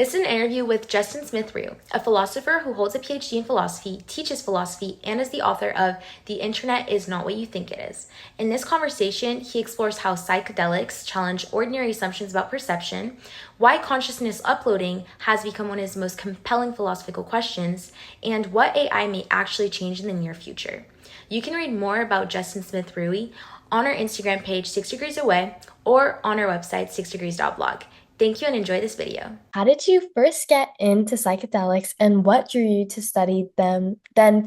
This is an interview with Justin Smith-Ruiu, a philosopher who holds a PhD in philosophy, teaches philosophy, and is the author of The Internet is Not What You Think It Is. In this conversation, he explores how psychedelics challenge ordinary assumptions about perception, why consciousness uploading has become one of his most compelling philosophical questions, and what AI may actually change in the near future. You can read more about Justin Smith-Ruiu on our Instagram page, 6 Degrees Away, or on our website, 6degrees.blog. Thank you and enjoy this video. How did you first get into psychedelics and what drew you to study them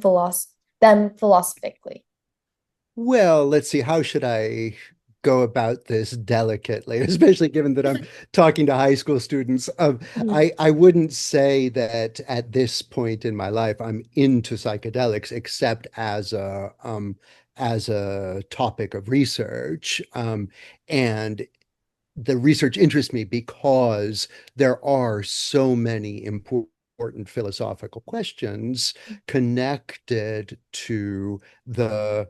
philosophically? Well, let's see. How should I go about this delicately, especially given that I'm talking to high school students? Mhm. I wouldn't say that at this point in my life I'm into psychedelics, except as a topic of research. And the research interests me because there are so many important philosophical questions connected to the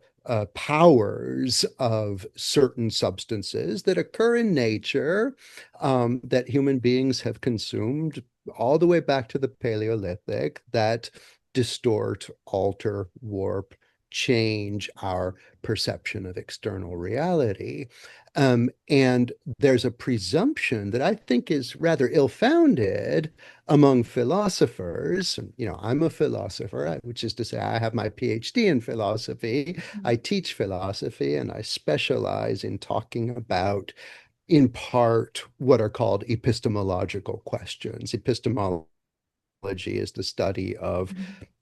powers of certain substances that occur in nature, that human beings have consumed all the way back to the Paleolithic, that distort, alter, warp, change our perception of external reality. And there's a presumption that I think is rather ill-founded among philosophers. I'm a philosopher, which is to say I have my PhD in philosophy. I teach philosophy, and I specialize in talking about, in part, what are called epistemological questions. Epistemology is the study of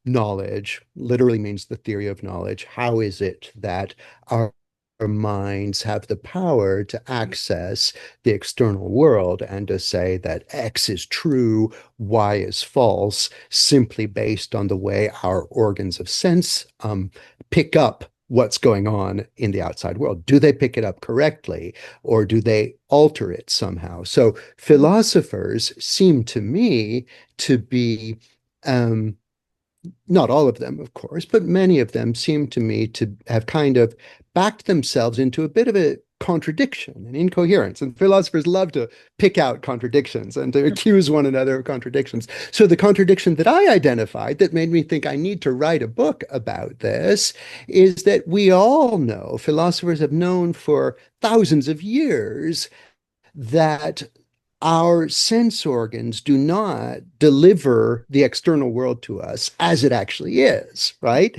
knowledge, literally means the theory of knowledge. How is it that our minds have the power to access the external world and to say that X is true, Y is false, simply based on the way our organs of sense pick up what's going on in the outside world? Do they pick it up correctly, or do they alter it somehow? So philosophers seem to me to be not all of them, of course, but many of them seem to me to have kind of backed themselves into a bit of a contradiction and incoherence. And philosophers love to pick out contradictions and to accuse one another of contradictions. So the contradiction that I identified that made me think I need to write a book about this is that we all know, philosophers have known for thousands of years, that our sense organs do not deliver the external world to us as it actually is, right?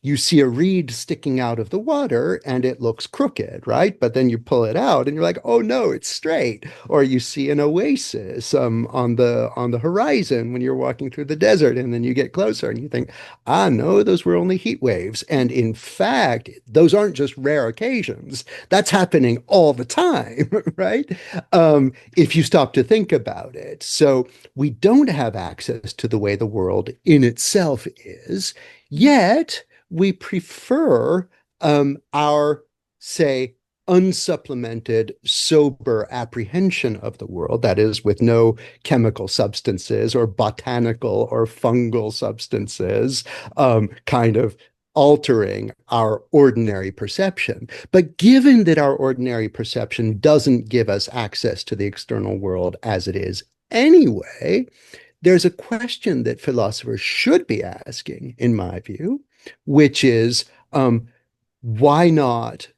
You see a reed sticking out of the water and it looks crooked, right? But then you pull it out and you're like, oh no, it's straight. Or you see an oasis on the horizon when you're walking through the desert, and then you get closer and you think, ah, no, those were only heat waves. And in fact, those aren't just rare occasions. That's happening all the time, right? If you stop to think about it. So we don't have access to the way the world in itself is, yet we prefer our, say, unsupplemented, sober apprehension of the world, that is, with no chemical substances or botanical or fungal substances, kind of altering our ordinary perception. But given that our ordinary perception doesn't give us access to the external world as it is anyway, there's a question that philosophers should be asking, in my view, which is, why not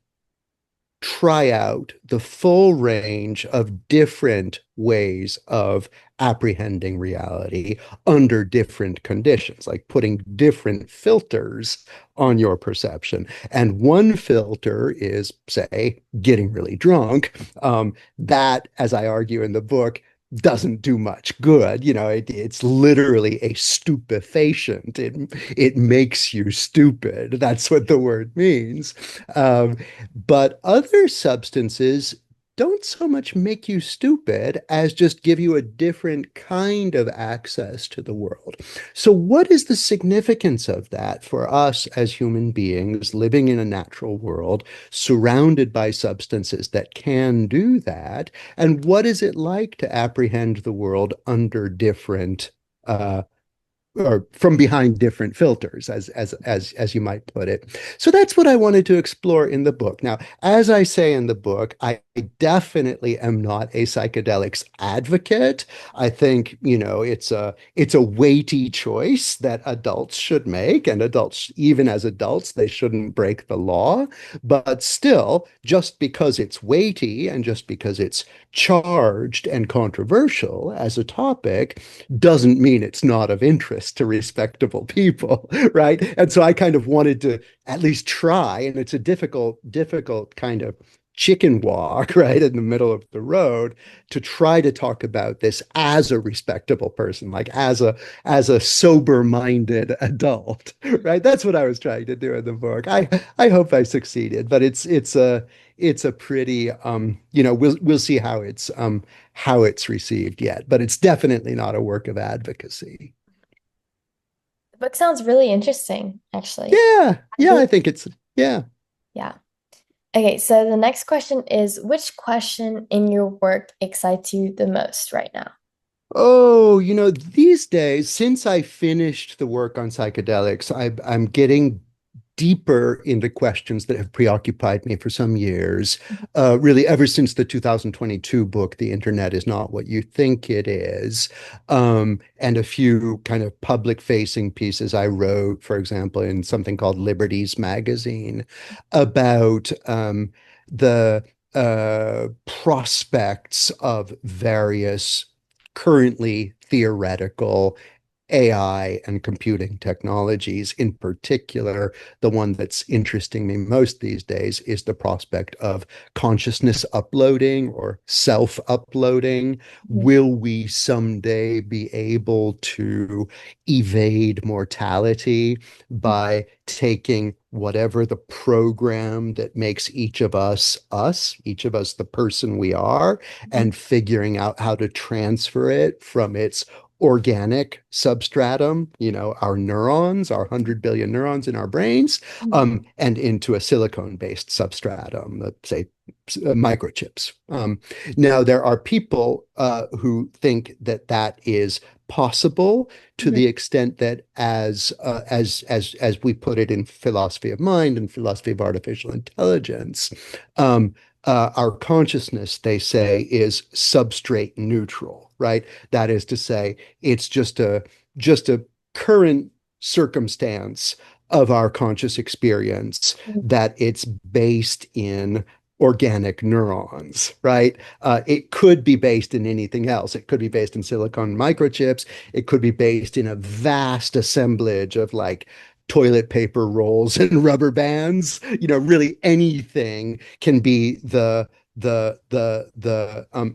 try out the full range of different ways of apprehending reality under different conditions, like putting different filters on your perception. And one filter is, say, getting really drunk. That, as I argue in the book, doesn't do much good. It's literally a stupefacient. It makes you stupid. That's what the word means. But other substances don't so much make you stupid as just give you a different kind of access to the world. So, what is the significance of that for us as human beings living in a natural world, surrounded by substances that can do that? And what is it like to apprehend the world under different or from behind different filters, as you might put it. So that's what I wanted to explore in the book. Now, as I say in the book, I definitely am not a psychedelics advocate. I think, it's a weighty choice that adults should make, and adults, even as adults, they shouldn't break the law. But still, just because it's weighty and just because it's charged and controversial as a topic doesn't mean it's not of interest to respectable people, right? And so I kind of wanted to at least try, and it's a difficult kind of chicken walk, right, in the middle of the road, to try to talk about this as a respectable person, like as a sober-minded adult, right? That's what I was trying to do in the book. I hope I succeeded, but it's a pretty we'll see how it's received yet, but it's definitely not a work of advocacy. The book sounds really interesting, actually. Yeah, I think it's yeah. Yeah. Okay, so the next question is, which question in your work excites you the most right now? Oh, these days, since I finished the work on psychedelics, I'm getting deeper into questions that have preoccupied me for some years, really ever since the 2022 book, The Internet is Not What You Think It Is, and a few kind of public-facing pieces I wrote, for example, in something called Liberties Magazine, about the prospects of various currently theoretical AI and computing technologies. In particular, the one that's interesting me most these days is the prospect of consciousness uploading or self-uploading. Mhm. Will we someday be able to evade mortality by taking whatever the program that makes each of us us, each of us the person we are, Mhm. and figuring out how to transfer it from its organic substratum, our neurons, our 100 billion neurons in our brains, Mhm. and into a silicone-based substratum, let's say microchips. Now, there are people who think that that is possible to Mhm. the extent that, as we put it in philosophy of mind and philosophy of artificial intelligence, our consciousness, they say, is substrate neutral, right? That is to say, it's just a current circumstance of our conscious experience Mhm. that it's based in organic neurons, right? It could be based in anything else. It could be based in silicon microchips. It could be based in a vast assemblage of like toilet paper rolls and rubber bands. Really anything can be the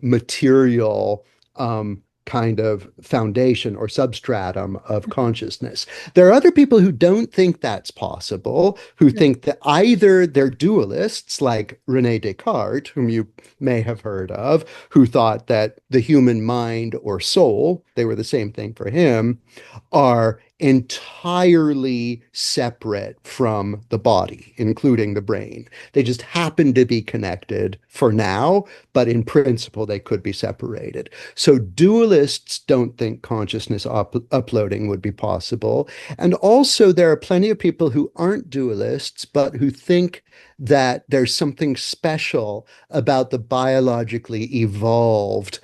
material kind of foundation or substratum of consciousness. There are other people who don't think that's possible, who Mhm. think that either they're dualists, like Rene Descartes, whom you may have heard of, who thought that the human mind or soul, they were the same thing for him, are entirely separate from the body, including the brain. They just happen to be connected for now, but in principle, they could be separated. So dualists don't think consciousness uploading would be possible. And also, there are plenty of people who aren't dualists, but who think that there's something special about the biologically evolved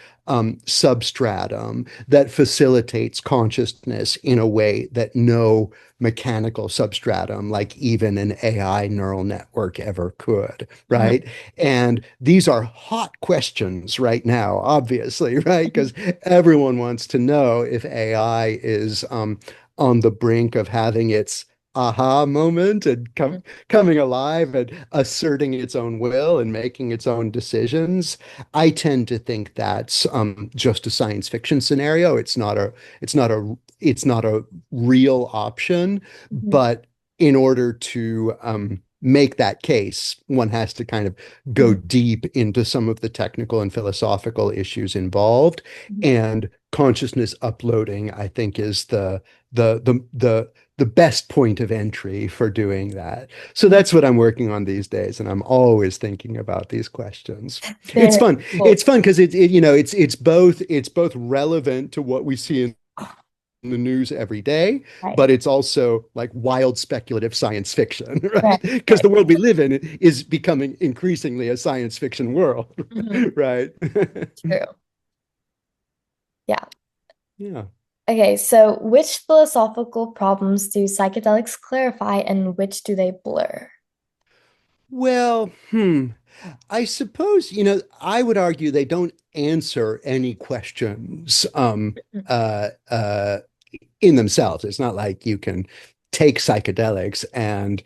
substratum that facilitates consciousness in a way that no mechanical substratum, like even an AI neural network, ever could, Mhm. right? And these are hot questions right now, obviously, right? Because everyone wants to know if AI is on the brink of having its aha moment and coming alive and asserting its own will and making its own decisions. I tend to think that's just a science fiction scenario. It's not a real option. Mhm. But in order to make that case, one has to kind of go Mhm. deep into some of the technical and philosophical issues involved. And consciousness uploading, I think, is the best point of entry for doing that. So Mhm. that's what I'm working on these days, and I'm always thinking about these questions. It's Very fun. cool. It's fun because it's both relevant to what we see in the news every day, Right. but it's also like wild speculative science fiction, right? Right. Because Right. the world we live in is becoming increasingly a science fiction world, Mhm. right? True. Yeah. Yeah. Okay, so which philosophical problems do psychedelics clarify and which do they blur? Well, I suppose, I would argue they don't answer any questions uh, uh, in themselves. It's not like you can take psychedelics and,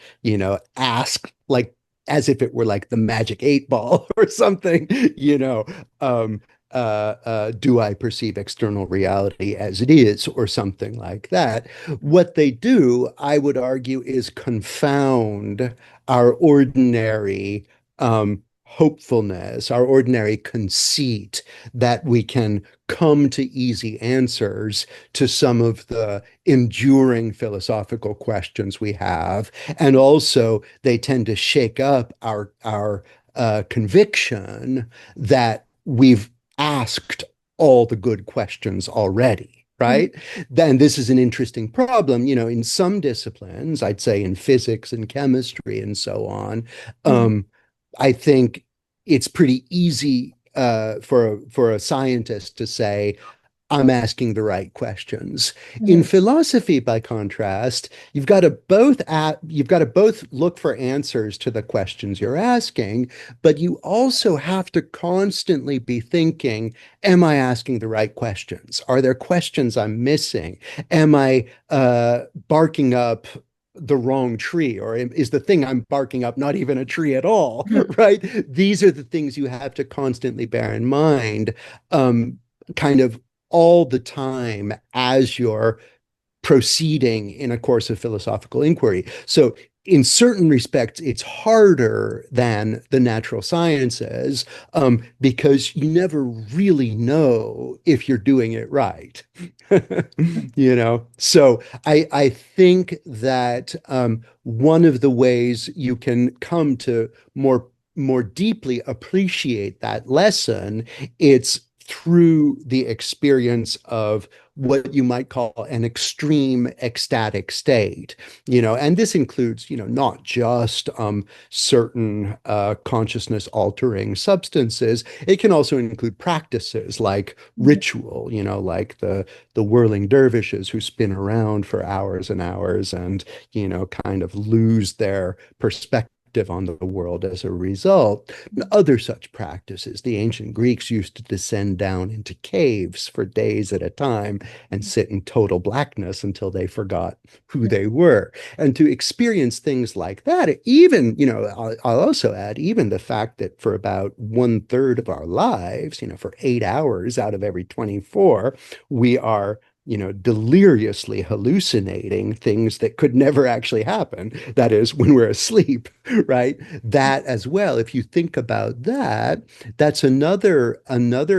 ask like as if it were like the magic eight ball or something, um, do I perceive external reality as it is or something like that? What they do, I would argue, is confound our ordinary hopefulness, our ordinary conceit that we can come to easy answers to some of the enduring philosophical questions we have. And also, they tend to shake up our conviction that we've asked all the good questions already. Mhm. Right. Then this is an interesting problem, in some disciplines, I'd say in physics and chemistry and so on. Mhm. I think it's pretty easy for a scientist to say, I'm asking the right questions. In Mhm. philosophy, by contrast, you've got to both look for answers to the questions you're asking, but you also have to constantly be thinking, am I asking the right questions? Are there questions I'm missing? Am I barking up the wrong tree, or is the thing I'm barking up not even a tree at all? Mhm. Right? These are the things you have to constantly bear in mind, kind of all the time as you're proceeding in a course of philosophical inquiry. So, in certain respects, it's harder than the natural sciences because you never really know if you're doing it right. So I think that one of the ways you can come to more deeply appreciate that lesson, it's through the experience of what you might call an extreme ecstatic state, and this includes, not just certain consciousness altering substances. It can also include practices like Mhm. ritual, like the whirling dervishes who spin around for hours and hours and, kind of lose their perspective on the world as a result. Other such practices, the ancient Greeks used to descend down into caves for days at a time and sit in total blackness until they forgot who they were. And to experience things like that, even, I'll also add, even the fact that for about 1/3 of our lives, for 8 hours out of every 24, we are deliriously hallucinating things that could never actually happen. That is, when we're asleep, right? That as well, if you think about that, that's another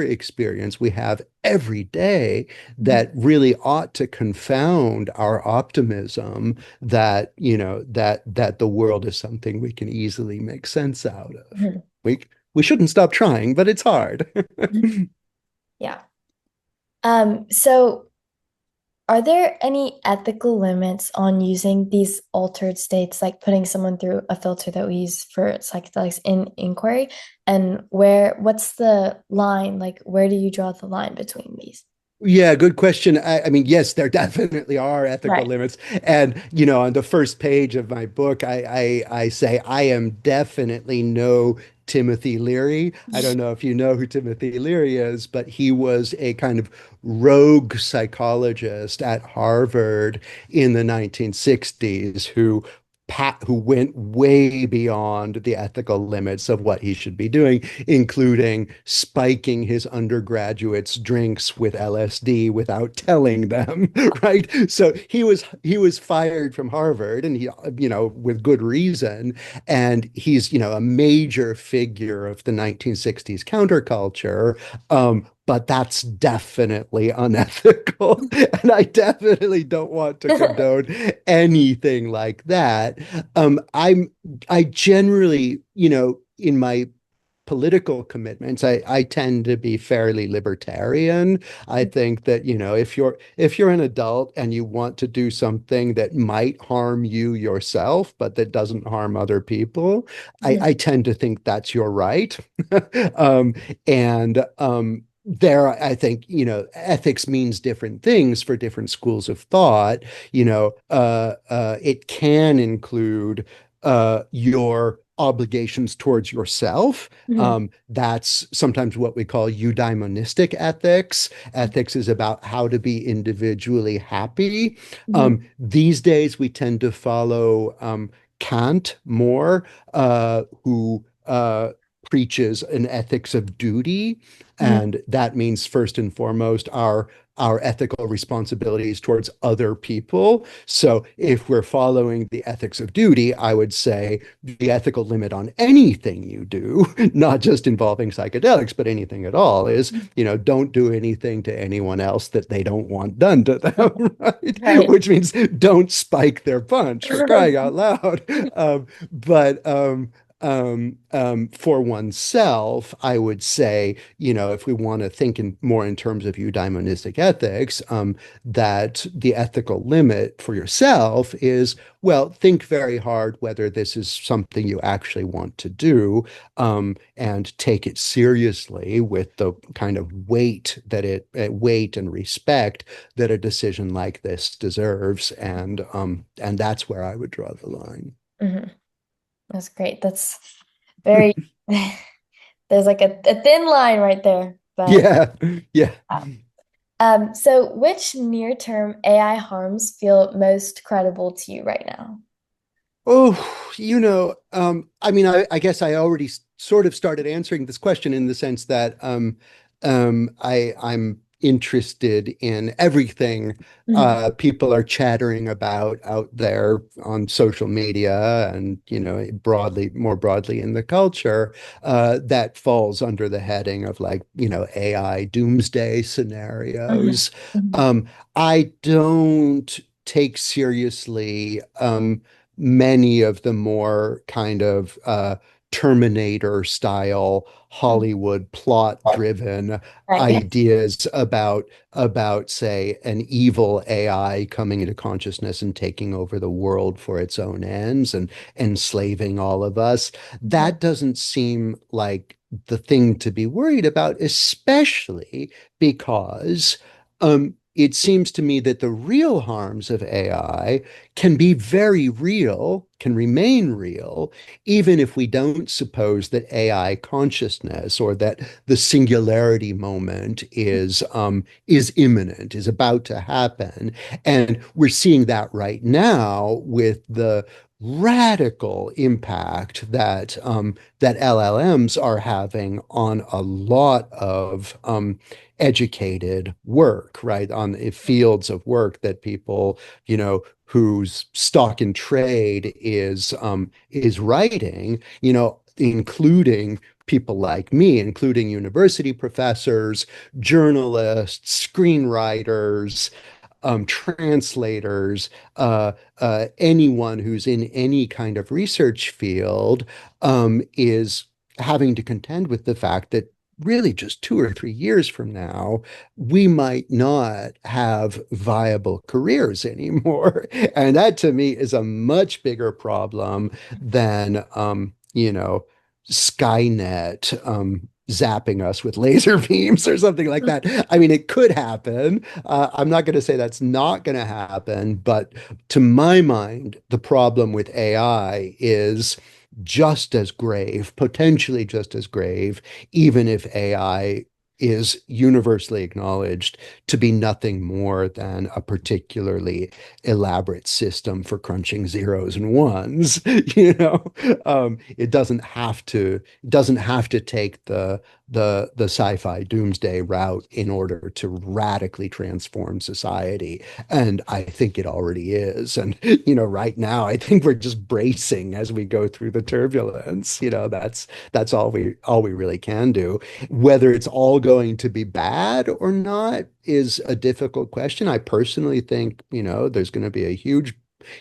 experience we have every day Mhm. that really ought to confound our optimism that, that the world is something we can easily make sense out of. Mhm. We we shouldn't stop trying, but it's hard. Mhm. Yeah. So are there any ethical limits on using these altered states, like putting someone through a filter that we use for psychedelics in inquiry? And what's the line? Like, where do you draw the line between these? Yeah, good question. I mean, yes, there definitely are ethical Right. limits. And, on the first page of my book, I say I am definitely no Timothy Leary. I don't know if you know who Timothy Leary is, but he was a kind of rogue psychologist at Harvard in the 1960s who went way beyond the ethical limits of what he should be doing, including spiking his undergraduates' drinks with LSD without telling them, right? So he was fired from Harvard, and he, with good reason. And he's, a major figure of the 1960s counterculture. But that's definitely unethical. And I definitely don't want to condone anything like that. I generally, in my political commitments, I tend to be fairly libertarian. I think that, if you're an adult and you want to do something that might harm you yourself, but that doesn't harm other people, Mhm. I tend to think that's your right. Um, and there, I think, ethics means different things for different schools of thought. It can include your obligations towards yourself. Mhm. That's sometimes what we call eudaimonistic ethics. Ethics is about how to be individually happy. Mhm. These days, we tend to follow Kant more, who preaches an ethics of duty. Mhm. And that means, first and foremost, our ethical responsibilities towards other people. So if we're following the ethics of duty, I would say the ethical limit on anything you do, not just involving psychedelics, but anything at all, is, don't do anything to anyone else that they don't want done to them, right? Right. Which means don't spike their punch, for crying out loud. But For oneself, I would say, if we want to think more in terms of eudaimonistic ethics, that the ethical limit for yourself is, well, think very hard whether this is something you actually want to do, and take it seriously with the kind of weight and respect that a decision like this deserves, and that's where I would draw the line. Mhm. That's great. That's very, there's like a thin line right there, but Yeah, yeah. so which near-term AI harms feel most credible to you right now? Oh, I mean, I guess I already sort of started answering this question in the sense that I'm interested in everything Mhm. people are chattering about out there on social media and, more broadly in the culture, that falls under the heading of, like, AI doomsday Mhm. scenarios. Mhm. Um, I don't take seriously many of the more kind of Terminator style Mhm. Hollywood plot driven Right. ideas about, say, an evil AI coming into consciousness and taking over the world for its own ends and enslaving all of us. Mhm. That doesn't seem like the thing to be worried about, especially because it seems to me that the real harms of AI can be very real, can remain real, even if we don't suppose that AI consciousness or that the singularity moment is imminent, is about to happen. And we're seeing that right now with the radical impact that LLMs are having on a lot of educated work, right? On fields of work that people, whose stock in trade is writing, including people like me, including university professors, journalists, screenwriters, translators, anyone who's in any kind of research field, is having to contend with the fact that really just 2 or 3 years from now, we might not have viable careers anymore. And that to me is a much bigger problem than, Skynet, zapping us with laser beams or something like that. I mean, it could happen. I'm not going to say that's not going to happen, but to my mind, the problem with AI is just as grave, potentially just as grave, even if AI is universally acknowledged to be nothing more than a particularly elaborate system for crunching zeros and ones. It doesn't have to take the sci-fi doomsday route in order to radically transform society. And I think it already is. And, right now, I think we're just bracing as we go through the turbulence. That's all we really can do. Whether it's all going to be bad or not is a difficult question. I personally think, there's going to be a huge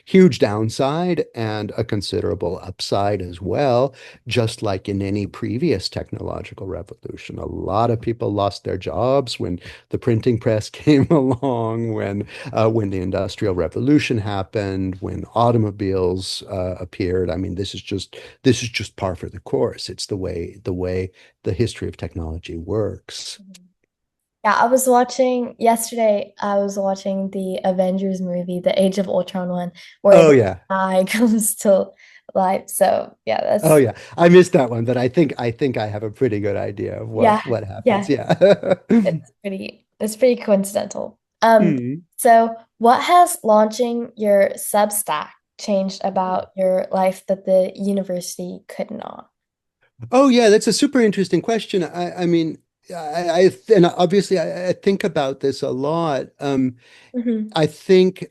huge downside and a considerable upside as well, just like in any previous technological revolution. A lot of people lost their jobs when the printing press came along, when the Industrial Revolution happened, when automobiles appeared. I mean, this is just par for the course. It's the way the history of technology works. Yeah, I was watching yesterday, I was watching the Avengers movie, the Age of Ultron one, where Oh the yeah. guy comes to life. So yeah, Oh that's yeah. I missed that one, but I think I have a pretty good idea of what yeah, what happens. yeah, Yeah. it's pretty coincidental. Hmm. So what has launching your Substack changed about your life that the university could not? Oh yeah, that's a super interesting question. I mean, and obviously I think about this a lot. Hmm. I think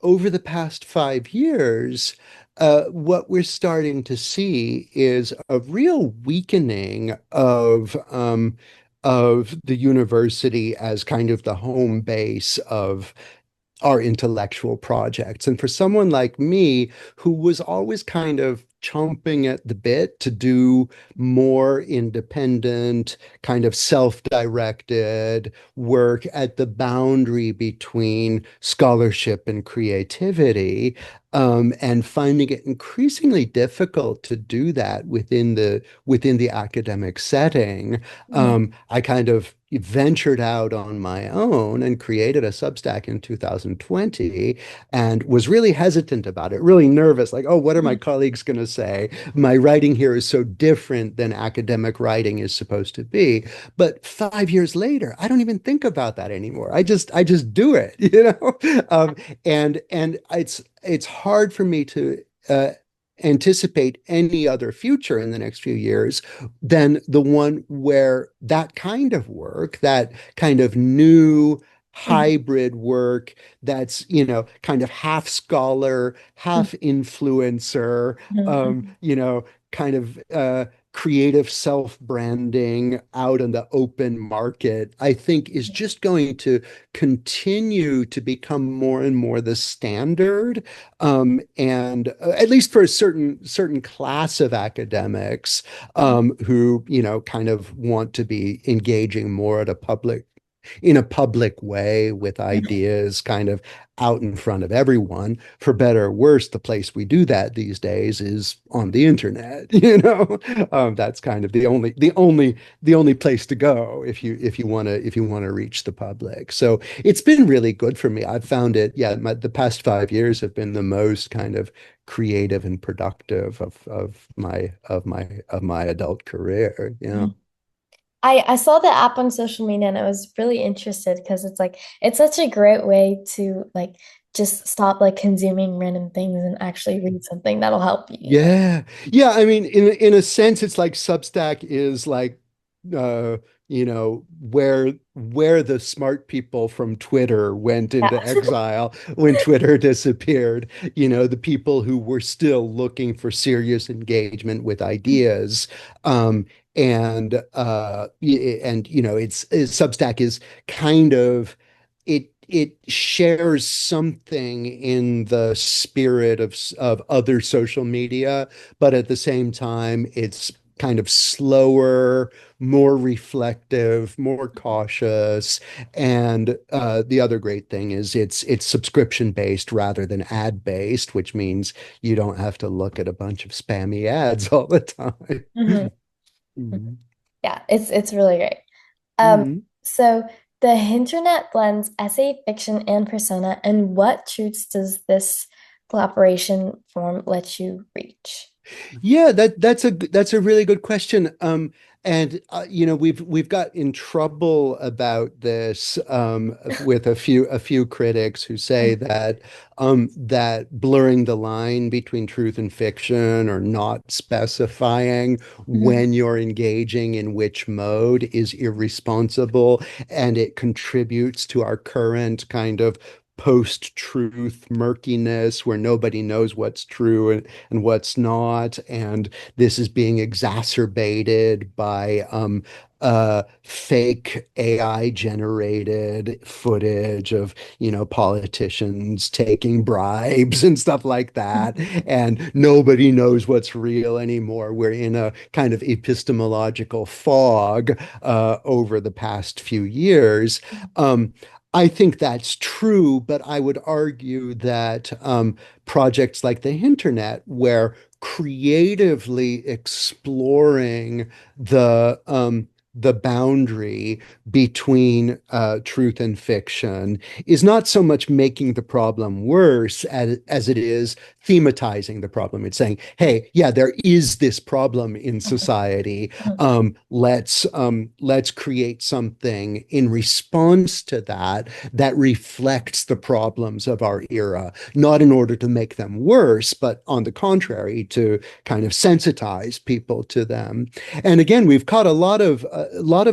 over the past 5 years, what we're starting to see is a real weakening of the university as kind of the home base of our intellectual projects. And for someone like me, who was always kind of chomping at the bit to do more independent, kind of self-directed work at the boundary between scholarship and creativity, and finding it increasingly difficult to do that within the academic setting, Hmm. I kind of ventured out on my own and created a Substack in 2020 and was really hesitant about it, really nervous, like, oh, what are my colleagues going to say? My writing here is so different than academic writing is supposed to be. But 5 years later, I don't even think about that anymore. I just do it, you know? And it's hard for me to anticipate any other future in the next few years than the one where that kind of work, that kind of new hybrid work that's, kind of half scholar, half influencer, Hmm. kind of creative self-branding out in the open market, I think is just going to continue to become more and more the standard. And at least for a certain class of academics, who, kind of want to be engaging more at a in a public way with ideas kind of out in front of everyone. For better or worse, the place we do that these days is on the internet. That's kind of the only place to go if you want to reach the public. So it's been really good for me. I've found it, yeah, the past 5 years have been the most kind of creative and productive of my adult career. Yeah. Mhm. I saw the app on social media and I was really interested because it's like it's such a great way to like just stop like consuming random things and actually read something that'll help you, you know? Yeah. Yeah, I mean, in a sense, it's like Substack is like uh, where the smart people from Twitter went Yeah. into exile when Twitter disappeared. The people who were still looking for serious engagement with ideas. Um, it's Substack is kind of it shares something in the spirit of other social media, but at the same time, it's kind of slower, more reflective, more cautious. And the other great thing is it's subscription based rather than ad based, which means you don't have to look at a bunch of spammy ads all the time. Mhm. Mhm. Yeah, it's really great. Um, Mhm. so the internet blends essay, fiction, and persona, and what truths does this collaboration form let you reach? Yeah, that's a really good question. And we've got in trouble about this, with a few critics who say that blurring the line between truth and fiction, or not specifying Mhm. when you're engaging in which mode, is irresponsible, and it contributes to our current kind of post-truth murkiness where nobody knows what's true and what's not. And this is being exacerbated by fake AI generated footage of, politicians taking bribes and stuff like that. And nobody knows what's real anymore. We're in a kind of epistemological fog over the past few years. I think that's true, but I would argue that projects like the internet, where creatively exploring the boundary between truth and fiction is not so much making the problem worse as it is thematizing the problem. It's saying, hey, yeah, there is this problem in society. Let's create something in response to that that reflects the problems of our era, not in order to make them worse, but on the contrary, to kind of sensitize people to them. And again, we've caught a lot of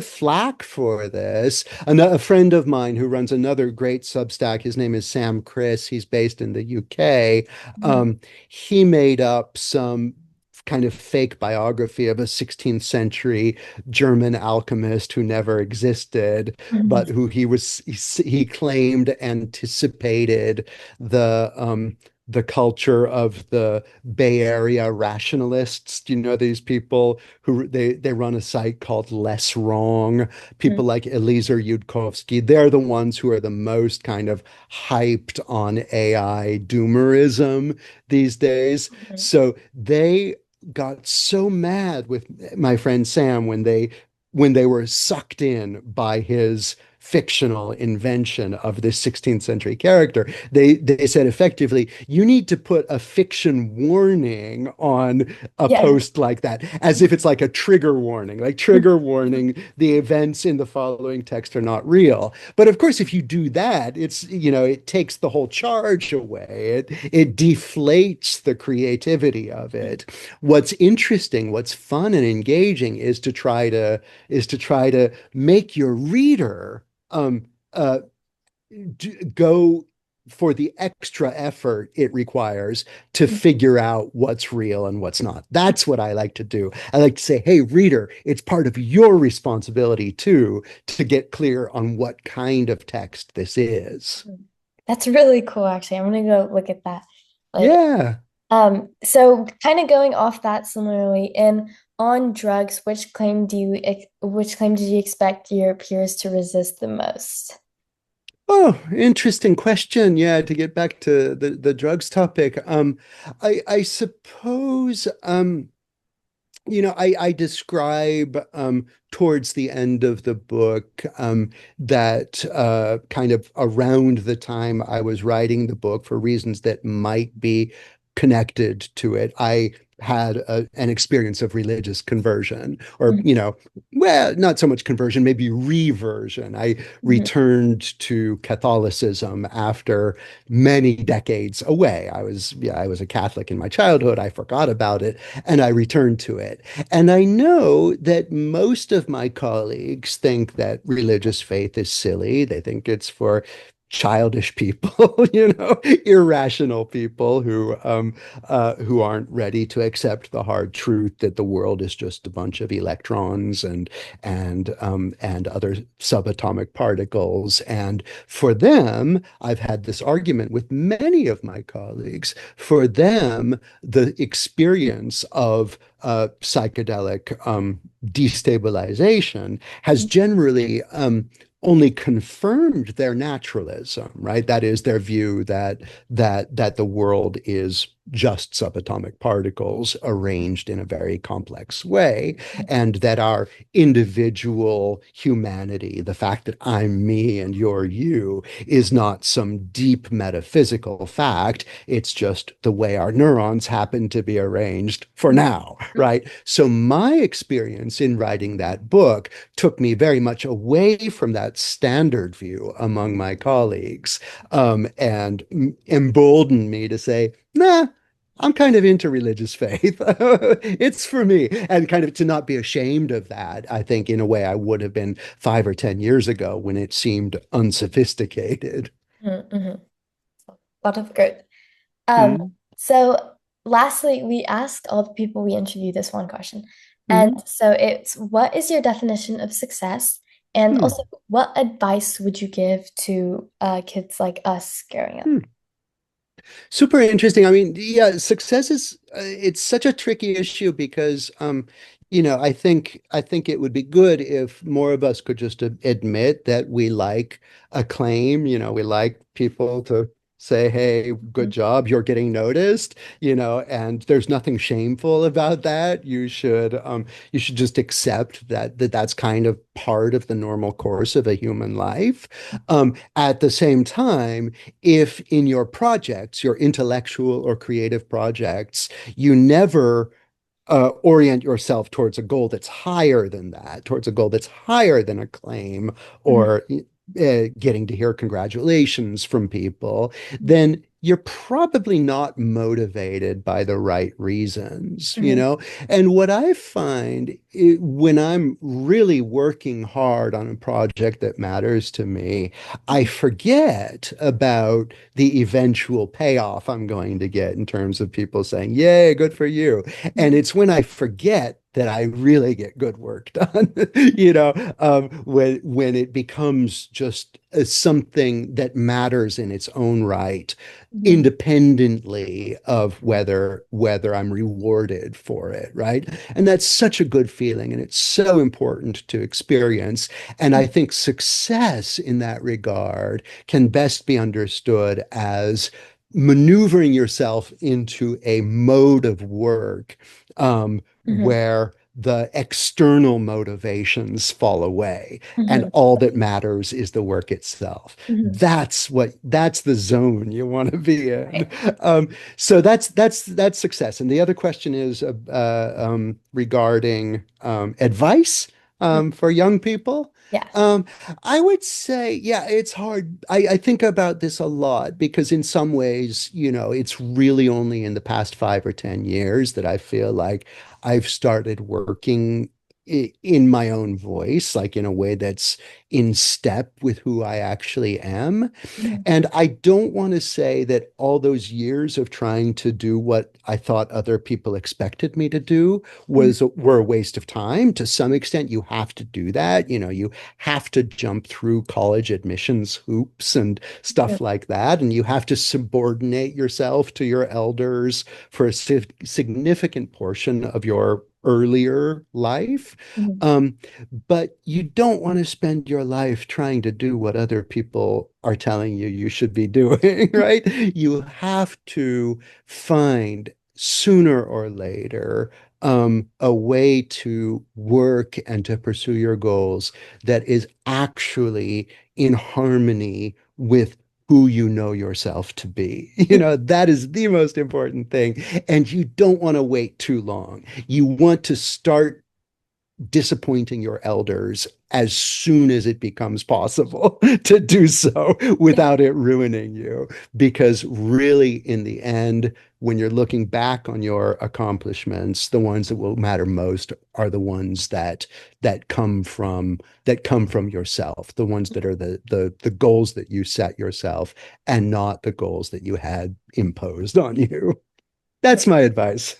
flack for this. A friend of mine who runs another great Substack, his name is Sam Chris. He's based in the UK. He made up some kind of fake biography of a 16th century German alchemist who never existed, but who he claimed anticipated the culture of the Bay Area rationalists. Do you know these people who they run a site called Less Wrong? People like Eliezer Yudkowsky, they're the ones who are the most kind of hyped on AI doomerism these days. So they got so mad with my friend Sam when they were sucked in by his fictional invention of this 16th century character. They said effectively, you need to put a fiction warning on a Yeah. post like that, as if it's like a trigger warning, like trigger warning, the events in the following text are not real. But of course, if you do that, it takes the whole charge away. It deflates the creativity of it. What's interesting, what's fun and engaging is to try to make your reader um, uh, go for the extra effort it requires to figure out what's real and what's not. That's what I like to do. I like to say, hey, reader, it's part of your responsibility too to get clear on what kind of text this is. That's really cool, actually. I'm gonna go look at that. Like, Yeah. so kind of going off that similarly, and on drugs, which claim did you expect your peers to resist the most? Oh, interesting question. Yeah, to get back to the drugs topic. I suppose I describe towards the end of the book that kind of around the time I was writing the book, for reasons that might be connected to it, I had an experience of religious conversion, or, well, not so much conversion, maybe reversion. I Mhm. returned to Catholicism after many decades away. I was a Catholic in my childhood. I forgot about it and I returned to it. And I know that most of my colleagues think that religious faith is silly. They think it's for childish people, irrational people who aren't ready to accept the hard truth that the world is just a bunch of electrons and other subatomic particles. And for them, I've had this argument with many of my colleagues. For them, the experience of psychedelic destabilization has generally only confirmed their naturalism, right? That is their view that the world is just subatomic particles arranged in a very complex way, and that our individual humanity, the fact that I'm me and you're you, is not some deep metaphysical fact. It's just the way our neurons happen to be arranged for now, right? So my experience in writing that book took me very much away from that standard view among my colleagues, and emboldened me to say, nah, I'm kind of into religious faith. It's for me. And kind of to not be ashamed of that, I think, in a way I would have been 5 or 10 years ago when it seemed unsophisticated. Mhm. Lot of growth. Um, Mm, so lastly, we asked all the people we interviewed this one question. And Mhm. so it's what is your definition of success? And Hmm. also, what advice would you give to kids like us growing up? Hmm. Super interesting. I mean, yeah, success is it's such a tricky issue because I think it would be good if more of us could just admit that we like acclaim, we like people to say, "Hey, good Mhm. job, you're getting noticed," and there's nothing shameful about that. You should just accept that that's kind of part of the normal course of a human life. At the same time, if in your projects, your intellectual or creative projects, you never orient yourself towards a goal that's higher than that, towards a goal that's higher than acclaim Mhm. or getting to hear congratulations from people, Mhm. then you're probably not motivated by the right reasons, Mhm. And what I find when I'm really working hard on a project that matters to me, I Mhm. forget about the eventual payoff I'm going to get in terms of people saying, "Yay, good for you." And Mhm. it's when I forget that I really get good work done, when it becomes just something that matters in its own right, Mhm. independently of whether I'm rewarded for it, right? And that's such a good feeling, and it's so important to experience. And I think success in that regard can best be understood as maneuvering yourself into a mode of work Mhm. where the external motivations fall away and Mhm. all that matters is the work itself. Mhm. That's the zone you want to be in. Right. So that's success. And the other question is regarding advice Mhm. for young people. Yes. Um, I would say, yeah, it's hard. I think about this a lot because in some ways, it's really only in the past 5 or 10 years that I feel like I've started working in my own voice, like in a way that's in step with who I actually am. Mhm. And I don't want to say that all those years of trying to do what I thought other people expected me to do Mhm. were a waste of time. To some extent, you have to do that. You have to jump through college admissions hoops and Mhm. stuff like that. And you have to subordinate yourself to your elders for a significant portion of your earlier life. Mhm. Um, but you don't want to spend your life trying to do what other people are telling you should be doing, right? You have to find sooner or later a way to work and to pursue your goals that is actually in harmony with who you know yourself to be. That is the most important thing. And you don't want to wait too long. You want to start disappointing your elders as soon as it becomes possible to do so Yeah. without it ruining you. Because really, in the end, when you're looking back on your accomplishments, the ones that will matter most are the ones that come from yourself, the ones that are the goals that you set yourself and not the goals that you had imposed on you. That's Right. my advice.